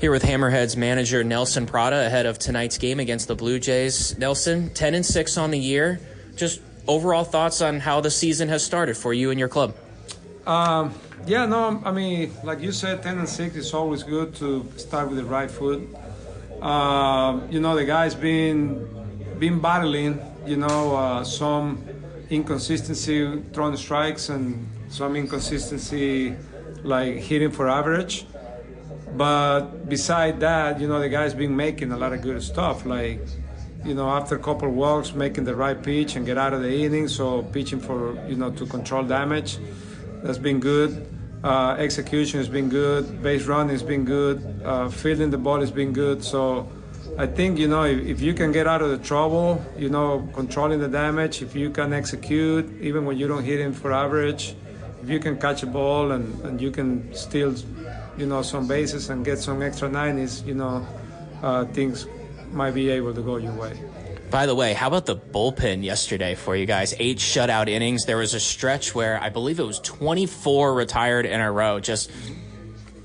Here with Hammerheads manager Nelson Prada ahead of tonight's game against the Blue Jays. Nelson, 10-6 on the year. Just overall thoughts on how the season has started for you and your club. I mean, like you said, 10-6 is always good to start with the right foot. The guys been battling, some inconsistency throwing strikes and some inconsistency like hitting for average. But beside that, the guys been making a lot of good stuff. Like, after a couple of walks, making the right pitch and get out of the inning. So pitching for, to control damage. That's been good. Execution has been good. Base running has been good. Fielding the ball has been good. So I think, if you can get out of the trouble, controlling the damage, if you can execute, even when you don't hit him for average, if you can catch a ball and you can steal, some bases and get some extra 90s, things might be able to go your way. By the way, how about the bullpen yesterday for you guys? 8 shutout innings. There was a stretch where I believe it was 24 retired in a row. Just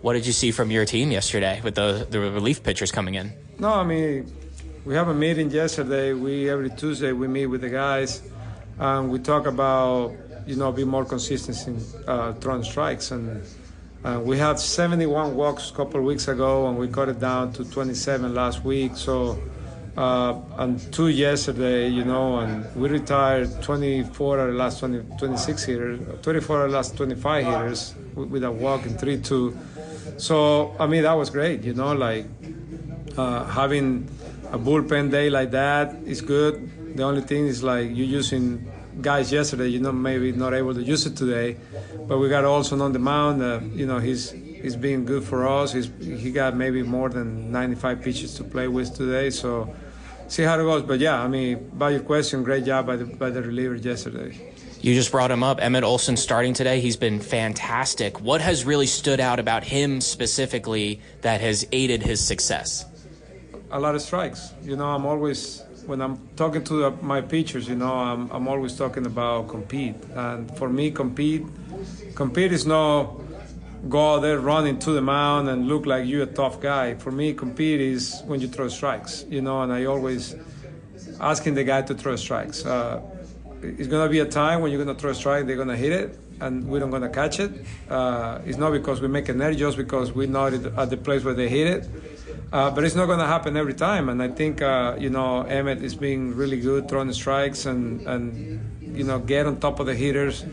what did you see from your team yesterday with the relief pitchers coming in? No, I mean, we have a meeting yesterday. Every Tuesday we meet with the guys and we talk about, be more consistent in throwing strikes. And we had 71 walks a couple of weeks ago and we cut it down to 27 last week. So, and 2 yesterday, and we retired 24 of the last 26 hitters, 24 of the last 25 hitters with a walk in 3-2. So, I mean, that was great, having a bullpen day like that is good. The only thing is like you're using guys yesterday, maybe not able to use it today, but we got Olson on the mound. He's been good for us. He got maybe more than 95 pitches to play with today. So see how it goes. But yeah, I mean, by your question, great job by the reliever yesterday. You just brought him up. Emmett Olson starting today. He's been fantastic. What has really stood out about him specifically that has aided his success? A lot of strikes. I'm always, when I'm talking to my pitchers, I'm always talking about compete. And for me, compete is not go out there running to the mound and look like you're a tough guy. For me, compete is when you throw strikes, and I always asking the guy to throw strikes. It's going to be a time when you're going to throw a strike, they're going to hit it, and we're not going to catch it. It's not because we make an error, just because we're not at the place where they hit it. But it's not going to happen every time. And I think, Emmett is being really good throwing strikes and get on top of the hitters,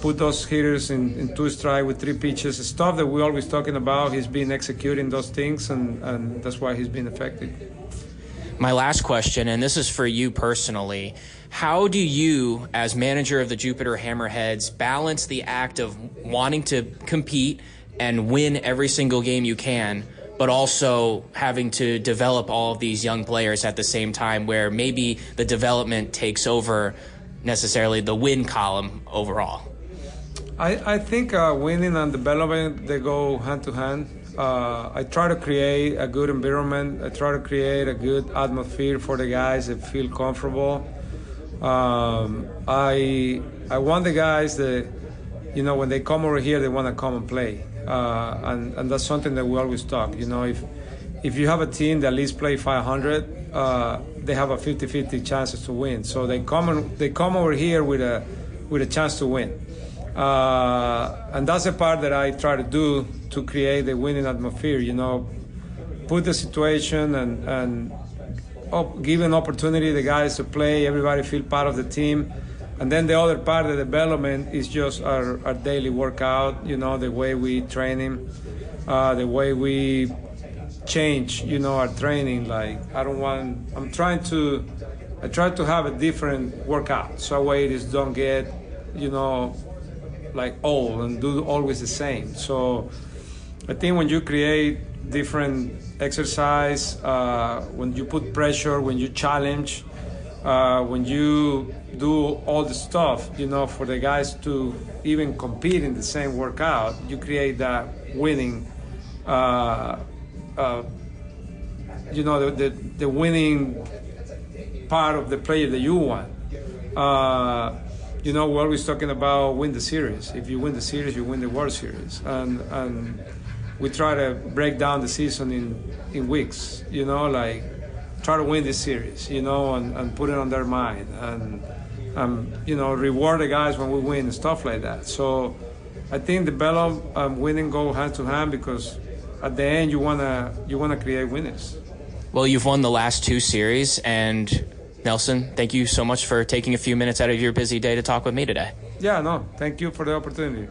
put those hitters in 2 strikes with 3 pitches. Stuff that we're always talking about. He's been executing those things, and that's why he's been effective. My last question, and this is for you personally. How do you, as manager of the Jupiter Hammerheads, balance the act of wanting to compete and win every single game you can, but also having to develop all of these young players at the same time where maybe the development takes over necessarily the win column overall? I think winning and development, they go hand to hand. I try to create a good environment. I try to create a good atmosphere for the guys that feel comfortable. I want the guys that, when they come over here, they want to come and play. And that's something that we always talk. If you have a team that at least play 500, they have a 50-50 chances to win. So they come over here with a chance to win. And that's the part that I try to do to create the winning atmosphere. Put the situation and give an opportunity the guys to play. Everybody feel part of the team. And then the other part of the development is just our daily workout, the way we train him, the way we change, our training. Like, I try to have a different workout. So waiters don't get, like old and do always the same. So I think when you create different exercise, when you put pressure, when you challenge, when you do all the stuff, for the guys to even compete in the same workout, you create that winning, the winning part of the player that you want. We're always talking about win the series. If you win the series, you win the World Series. And we try to break down the season in weeks, you know, like try to win this series, you know, and put it on their mind, and you know, reward the guys when we win and stuff like that. So I think develop winning go hand to hand, because at the end you wanna create winners. Well, you've won the last 2 series, and Nelson, thank you so much for taking a few minutes out of your busy day to talk with me today. Yeah, no, thank you for the opportunity.